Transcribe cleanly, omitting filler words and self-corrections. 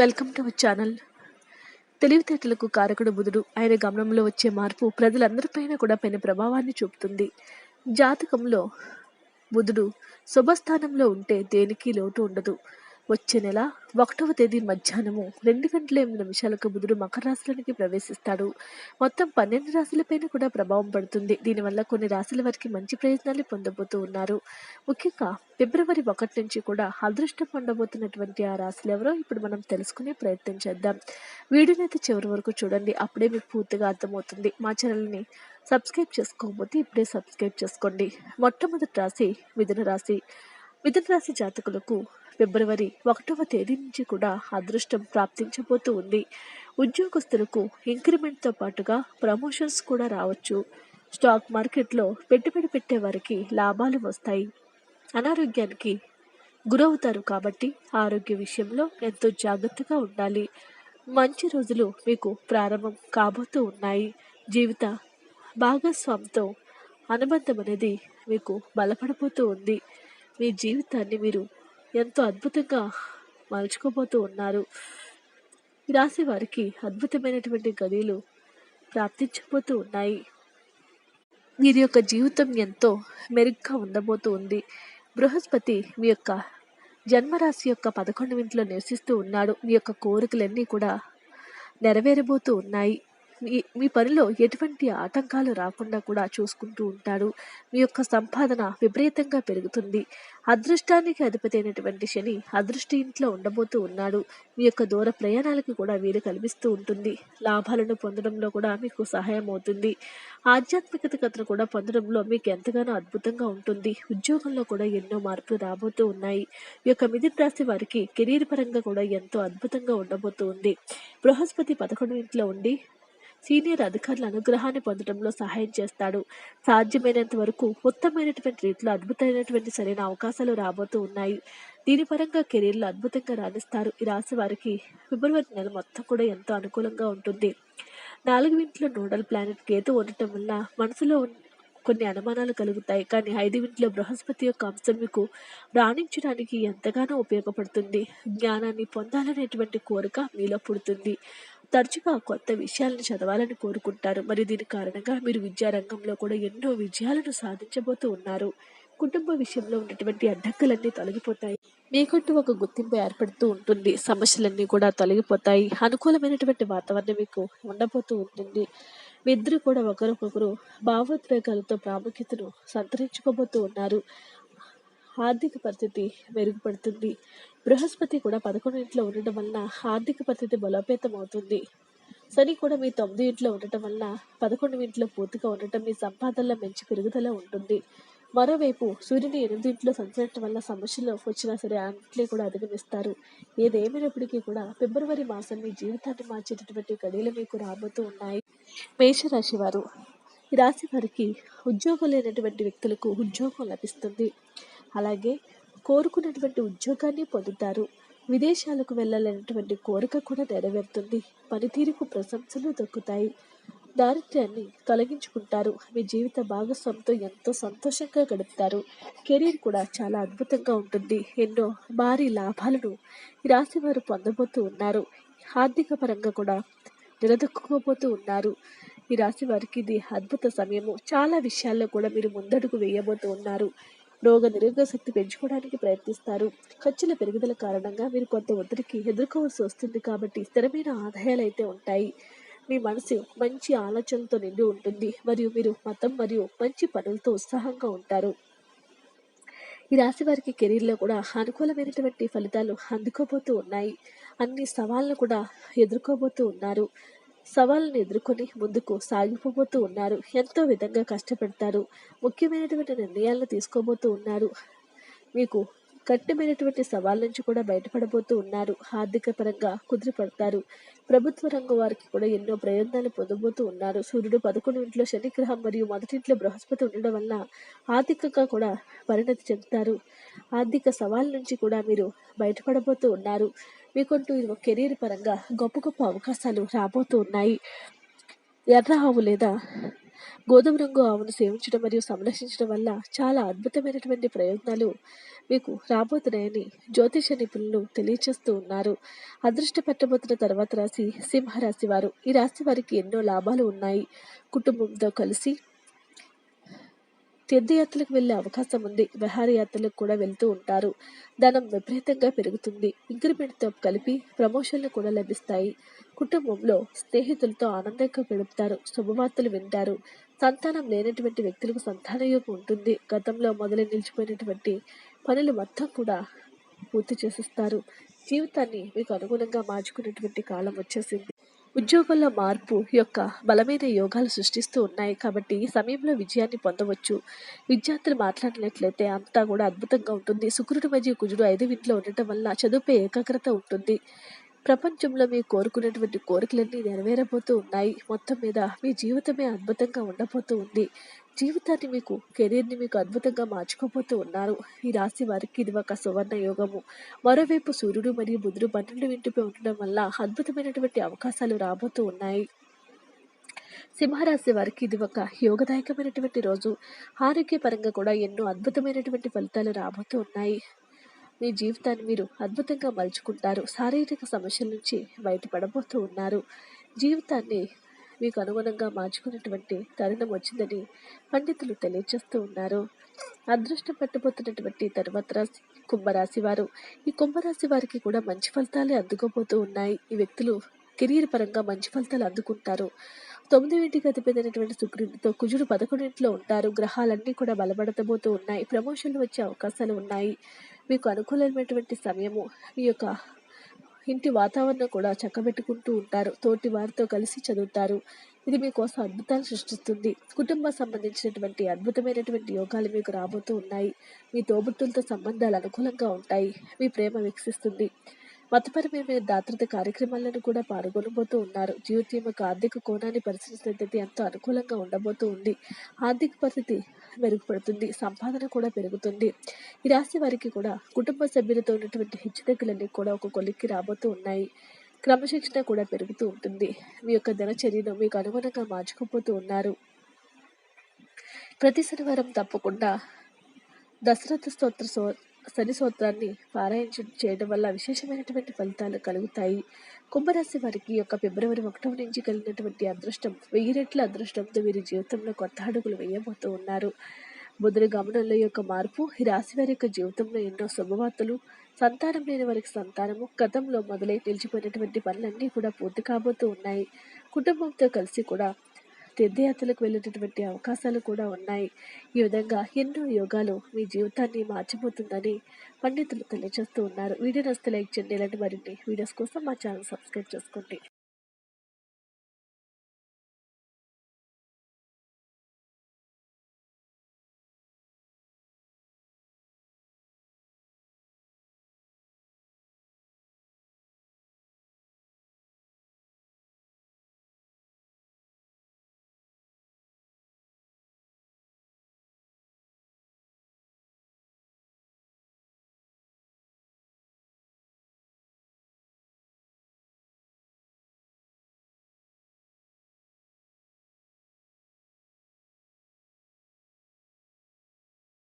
Welcome to our channel. తెలివితేటలకు కారకుడు బుధుడు. ఆయన గమనంలో వచ్చే మార్పు ప్రజలందరిపైన కూడా పెను ప్రభావాన్ని చూపుతుంది. జాతకంలో బుధుడు శుభస్థానంలో ఉంటే దేనికి లోటు ఉండదు. వచ్చే నెల 1వ తేదీ మధ్యాహ్నము 2:08 బుధుడు మకర రాశిలోనికి ప్రవేశిస్తాడు. మొత్తం 12 రాశులపైన కూడా ప్రభావం పడుతుంది. దీనివల్ల కొన్ని రాశుల వారికి మంచి ప్రయోజనాలు పొందబోతూ ఉన్నారు. ముఖ్యంగా ఫిబ్రవరి 1 నుంచి కూడా అదృష్టం పొందబోతున్నటువంటి ఆ రాశులు ఎవరో ఇప్పుడు మనం తెలుసుకునే ప్రయత్నం చేద్దాం. వీడియోని అయితే చివరి వరకు చూడండి. అప్పుడే మీకు పూర్తిగా అర్థమవుతుంది. మా ఛానల్ని సబ్స్క్రైబ్ చేసుకోకపోతే ఇప్పుడే సబ్స్క్రైబ్ చేసుకోండి. మొట్టమొదటి రాశి మిథున రాశి. మిథున రాశి జాతకులకు ఫిబ్రవరి 1వ తేదీ నుంచి కూడా అదృష్టం ప్రాప్తించబోతూ ఉంది. ఉద్యోగస్తులకు ఇంక్రిమెంట్తో పాటుగా ప్రమోషన్స్ కూడా రావచ్చు. స్టాక్ మార్కెట్లో పెట్టుబడి పెట్టే వారికి లాభాలు వస్తాయి. అనారోగ్యానికి గురవుతారు కాబట్టి ఆరోగ్య విషయంలో ఎంతో జాగ్రత్తగా ఉండాలి. మంచి రోజులు మీకు ప్రారంభం కాబోతూ ఉన్నాయి. జీవిత భాగస్వామితో అనుబంధం అనేది మీకు బలపడబోతూ ఉంది. మీ జీవితాన్ని మీరు ఎంతో అద్భుతంగా మలుచుకోబోతూ ఉన్నారు. ఈ రాశి వారికి అద్భుతమైనటువంటి గడియలు ప్రాప్తించబోతూ ఉన్నాయి. వీరి యొక్క జీవితం ఎంతో మెరుగ్గా ఉండబోతూ ఉంది. బృహస్పతి మీ యొక్క జన్మరాశి యొక్క 11వ ఇంట్లో నివసిస్తూ ఉన్నాడు. మీ యొక్క కోరికలన్నీ కూడా నెరవేరబోతూ ఉన్నాయి. మీ పనిలో ఎటువంటి ఆటంకాలు రాకుండా కూడా చూసుకుంటూ ఉంటాడు. మీ యొక్క సంపాదన విపరీతంగా పెరుగుతుంది. అదృష్టానికి అధిపతి అయినటువంటి శని అదృష్టి ఇంట్లో ఉండబోతూ ఉన్నాడు. మీ యొక్క దూర ప్రయాణాలకు కూడా వీలు కల్పిస్తూ ఉంటుంది. లాభాలను పొందడంలో కూడా మీకు సహాయం అవుతుంది. ఆధ్యాత్మికతను కూడా పొందడంలో మీకు ఎంతగానో అద్భుతంగా ఉంటుంది. ఉద్యోగంలో కూడా ఎన్నో మార్పులు రాబోతూ ఉన్నాయి. ఈ యొక్క మిథున రాశి వారికి కెరీర్ పరంగా కూడా ఎంతో అద్భుతంగా ఉండబోతూ ఉంది. బృహస్పతి 11వ ఇంట్లో ఉండి సీనియర్ అధికారుల అనుగ్రహాన్ని పొందడంలో సహాయం చేస్తాడు. సాధ్యమైనంత వరకు ఉత్తమమైనటువంటి రీతిలో అద్భుతమైనటువంటి సరైన అవకాశాలు రాబోతూ ఉన్నాయి. దీని పరంగా కెరీర్లో అద్భుతంగా రాణిస్తారు. ఈ రాశి వారికి ఫిబ్రవరి నెల మొత్తం కూడా ఎంతో అనుకూలంగా ఉంటుంది. 4వ ఇంట్లో నోడల్ ప్లానెట్ కేతు ఉండటం వల్ల మనసులో కొన్ని అనుమానాలు కలుగుతాయి. కానీ 5వ ఇంట్లో బృహస్పతి యొక్క అంశం మీకు రాణించడానికి ఎంతగానో ఉపయోగపడుతుంది. జ్ఞానాన్ని పొందాలనేటువంటి కోరిక మీలో పుడుతుంది. తరచుగా కొత్త విషయాలను చదవాలని కోరుకుంటారు. మరి దీని కారణంగా మీరు విద్యారంగంలో కూడా ఎన్నో విజయాలను సాధించబోతూ ఉన్నారు. కుటుంబ విషయంలో ఉన్నటువంటి అడ్డంకులన్నీ తొలగిపోతాయి. మీకంటూ ఒక గుర్తింపు ఏర్పడుతూ ఉంటుంది. సమస్యలన్నీ కూడా తొలగిపోతాయి. అనుకూలమైనటువంటి వాతావరణం మీకు ఉండబోతూ ఉంటుంది. మీ ఇద్దరు కూడా ఒకరికొకరు భావోద్వేగాలతో ప్రాముఖ్యతను సంతరించుకోబోతూ ఉన్నారు. ఆర్థిక పరిస్థితి మెరుగుపడుతుంది. బృహస్పతి కూడా 11వ ఇంట్లో ఉండటం వలన ఆర్థిక పరిస్థితి బలోపేతం అవుతుంది. శని కూడా మీ 9వ ఇంట్లో ఉండటం వలన 11వ ఇంట్లో పూర్తిగా ఉండటం మీ సంపాదనలో మంచి పెరుగుదల ఉంటుంది. మరోవైపు సూర్యుని 8వ ఇంట్లో సంచరించడం వల్ల సమస్యలు వచ్చినా సరే అన్నింటినీ కూడా అధిగమిస్తారు. ఏదేమైనప్పటికీ కూడా ఫిబ్రవరి మాసం మీ జీవితాన్ని మార్చేటటువంటి గడియలు మీకు రాబోతూ ఉన్నాయి. మేషరాశి వారు. ఈ రాశి వారికి ఉద్యోగం లేనటువంటి వ్యక్తులకు ఉద్యోగం లభిస్తుంది. అలాగే కోరుకున్నటువంటి ఉద్యోగాన్ని పొందుతారు. విదేశాలకు వెళ్ళాలనేటువంటి కోరిక కూడా నెరవేరుతుంది. పనితీరుకు ప్రశంసలు దక్కుతాయి. దారిద్ర్యాన్ని తొలగించుకుంటారు. మీ జీవిత భాగస్వామితో ఎంతో సంతోషంగా గడుపుతారు. కెరీర్ కూడా చాలా అద్భుతంగా ఉంటుంది. ఎన్నో భారీ లాభాలను ఈ రాశి వారు పొందబోతూ ఉన్నారు. ఆర్థిక పరంగా కూడా నిలదొక్కుకోబోతూ ఉన్నారు. ఈ రాశి వారికి ఇది అద్భుత సమయము. చాలా విషయాల్లో కూడా మీరు ముందడుగు వేయబోతూ ఉన్నారు. రోగ నిరోధక శక్తి పెంచుకోవడానికి ప్రయత్నిస్తారు. ఖర్చుల పెరుగుదల కారణంగా మీరు కొంత ఒత్తిడికి ఎదుర్కోవాల్సి వస్తుంది. కాబట్టి స్థిరమైన ఆదాయాలు అయితే ఉంటాయి. మీ మనసు మంచి ఆలోచనలతో నిండి ఉంటుంది. మరియు మీరు మతం మరియు మంచి పనులతో ఉత్సాహంగా ఉంటారు. ఈ రాశి వారికి కెరీర్లో కూడా అనుకూలమైనటువంటి ఫలితాలు అందుకోబోతూ ఉన్నాయి. అన్ని సవాళ్ళను కూడా ఎదుర్కోబోతూ ఉన్నారు. సవాళ్ళను ఎదుర్కొని ముందుకు సాగిపోబోతూ ఉన్నారు. ఎంతో విధంగా కష్టపడతారు. ముఖ్యమైనటువంటి నిర్ణయాలను తీసుకోబోతూ ఉన్నారు. మీకు కఠినమైనటువంటి సవాళ్ళ నుంచి కూడా బయటపడబోతూ ఉన్నారు. ఆర్థిక పరంగా కుదిరిపడతారు. ప్రభుత్వ రంగం వారికి కూడా ఎన్నో ప్రయోజనాలు పొందబోతూ ఉన్నారు. సూర్యుడు 11వ ఇంట్లో శనిగ్రహం మరియు మొదటి ఇంట్లో బృహస్పతి ఉండడం వల్ల ఆర్థికంగా కూడా పరిణతి చెందుతారు. ఆర్థిక సవాళ్ళ నుంచి కూడా మీరు బయటపడబోతూ ఉన్నారు. మీకంటూ కెరీర్ పరంగా గొప్ప గొప్ప అవకాశాలు రాబోతూ ఉన్నాయి. ఎర్ర ఆవు లేదా గోధుమ రంగు ఆవును సేవించడం మరియు సంరక్షించడం వల్ల చాలా అద్భుతమైనటువంటి ప్రయోజనాలు మీకు రాబోతున్నాయని జ్యోతిష నిపుణులు తెలియచేస్తూ ఉన్నారు. అదృష్ట పెట్టబోతున్న తర్వాత రాశి సింహరాశి వారు. ఈ రాశి వారికి ఎన్నో లాభాలు ఉన్నాయి. కుటుంబంతో కలిసి తీర్థయాత్రలకు వెళ్ళే అవకాశం ఉంది. విహారయాత్రలకు కూడా వెళ్తూ ఉంటారు. ధనం విపరీతంగా పెరుగుతుంది. ఇంక్రిమెంట్తో కలిపి ప్రమోషన్లు కూడా లభిస్తాయి. కుటుంబంలో స్నేహితులతో ఆనందంగా గడుపుతారు. శుభవార్తలు వింటారు. సంతానం లేనటువంటి వ్యక్తులకు సంతానయోగం ఉంటుంది. గతంలో మొదలు నిలిచిపోయినటువంటి పనులు మొత్తం కూడా పూర్తి చేసిస్తారు. జీవితాన్ని మీకు అనుగుణంగా మార్చుకునేటువంటి కాలం వచ్చేసింది. ఉద్యోగంలో మార్పు యొక్క బలమైన యోగాలు సృష్టిస్తూ ఉన్నాయి కాబట్టి ఈ సమయంలో విజయాన్ని పొందవచ్చు. విద్యార్థులు మాట్లాడినట్లయితే అంతా కూడా అద్భుతంగా ఉంటుంది. శుక్రుడు మరియు కుజుడు 5వ ఇంట్లో ఉండటం వల్ల చదువుపై ఏకాగ్రత ఉంటుంది. ప్రపంచంలో మీరు కోరుకున్నటువంటి కోరికలన్నీ నెరవేరబోతూ ఉన్నాయి. మొత్తం మీద మీ జీవితమే అద్భుతంగా ఉండబోతూ ఉంది. జీవితాన్ని మీకు కెరీర్ని మీకు అద్భుతంగా మార్చుకోబోతూ ఉన్నారు. ఈ రాశి వారికి ఇది ఒక సువర్ణ యోగము. మరోవైపు సూర్యుడు మరియు బుధుడు 12వ ఇంటిపై ఉండడం వల్ల అద్భుతమైనటువంటి అవకాశాలు రాబోతూ ఉన్నాయి. సింహరాశి వారికి ఇది ఒక యోగదాయకమైనటువంటి రోజు. ఆరోగ్యపరంగా కూడా ఎన్నో అద్భుతమైనటువంటి ఫలితాలు రాబోతూ ఉన్నాయి. మీ జీవితాన్ని మీరు అద్భుతంగా మలుచుకుంటారు. శారీరక సమస్యల నుంచి బయటపడబోతూ ఉన్నారు. జీవితాన్ని మీకు అనుగుణంగా మార్చుకున్నటువంటి తరుణం వచ్చిందని పండితులు తెలియజేస్తూ ఉన్నారు. అదృష్టం పట్టబోతున్నటువంటి తర్వాత రాశి కుంభరాశి వారు. ఈ కుంభరాశి వారికి కూడా మంచి ఫలితాలే అందుకోబోతూ ఉన్నాయి. ఈ వ్యక్తులు కెరీర్ పరంగా మంచి ఫలితాలు అందుకుంటారు. 9వ ఇంటికి అధిపతినటువంటి శుక్రుడితో కుజుడు 11వ ఇంట్లో ఉంటారు. గ్రహాలన్నీ కూడా బలపడతబోతూ ఉన్నాయి. ప్రమోషన్లు వచ్చే అవకాశాలు ఉన్నాయి. మీకు అనుకూలమైనటువంటి సమయము. మీ యొక్క ఇంటి వాతావరణం కూడా చక్కబెట్టుకుంటూ ఉంటారు. తోటి వారితో కలిసి చదువుతారు. ఇది మీకోసం అద్భుతాలు సృష్టిస్తుంది. కుటుంబం సంబంధించినటువంటి అద్భుతమైనటువంటి యోగాలు మీకు రాబోతూ ఉన్నాయి. మీ తోబుట్టులతో సంబంధాలు అనుకూలంగా ఉంటాయి. మీ ప్రేమ వికసిస్తుంది. మతపరమైన దాతృత్వ కార్యక్రమాలను కూడా పాల్గొనబోతూ ఉన్నారు. జీవితం యొక్క ఆర్థిక కోణాన్ని పరిశీలించినట్లయితే ఎంతో అనుకూలంగా ఉండబోతూ ఉంది. ఆర్థిక పరిస్థితి మెరుగుపడుతుంది. సంపాదన కూడా పెరుగుతుంది. ఈ రాశి వారికి కూడా కుటుంబ సభ్యులతో ఉన్నటువంటి హెచ్చుతగ్గులన్నీ కూడా ఒక కొలిక్కి రాబోతూ ఉన్నాయి. క్రమశిక్షణ కూడా పెరుగుతూ ఉంటుంది. మీ యొక్క దినచర్యను మీకు అనుగుణంగా మార్చుకోబోతూ ఉన్నారు. ప్రతి శనివారం తప్పకుండా దశరథ శని స్తోత్రాన్ని పారాయణ చేయడం వల్ల విశేషమైనటువంటి ఫలితాలు కలుగుతాయి. కుంభరాశి వారికి యొక్క ఫిబ్రవరి 1వ నుంచి కలిగినటువంటి అదృష్టం 1000 రెట్ల అదృష్టంతో వీరి జీవితంలో కొత్త అడుగులు వేయబోతూ ఉన్నారు. బుధుడి గమనంలో యొక్క మార్పు ఈ రాశి వారి యొక్క జీవితంలో ఎన్నో శుభవార్తలు, సంతానం లేని వారికి సంతానము, గతంలో మొదలై నిలిచిపోయినటువంటి పనులన్నీ కూడా పూర్తి కాబోతూ ఉన్నాయి. కుటుంబంతో కలిసి కూడా తీర్థయాత్రలకు వెళ్ళేటటువంటి అవకాశాలు కూడా ఉన్నాయి. ఈ విధంగా ఎన్నో యోగాలు మీ జీవితాన్ని మార్చిపోతుందని పండితులు తెలియజేస్తూ ఉన్నారు. వీడియో నచ్చితే లైక్ చేయండి. ఇలాంటి మరిన్ని వీడియోస్ కోసం మా ఛానల్ సబ్స్క్రైబ్ చేసుకోండి.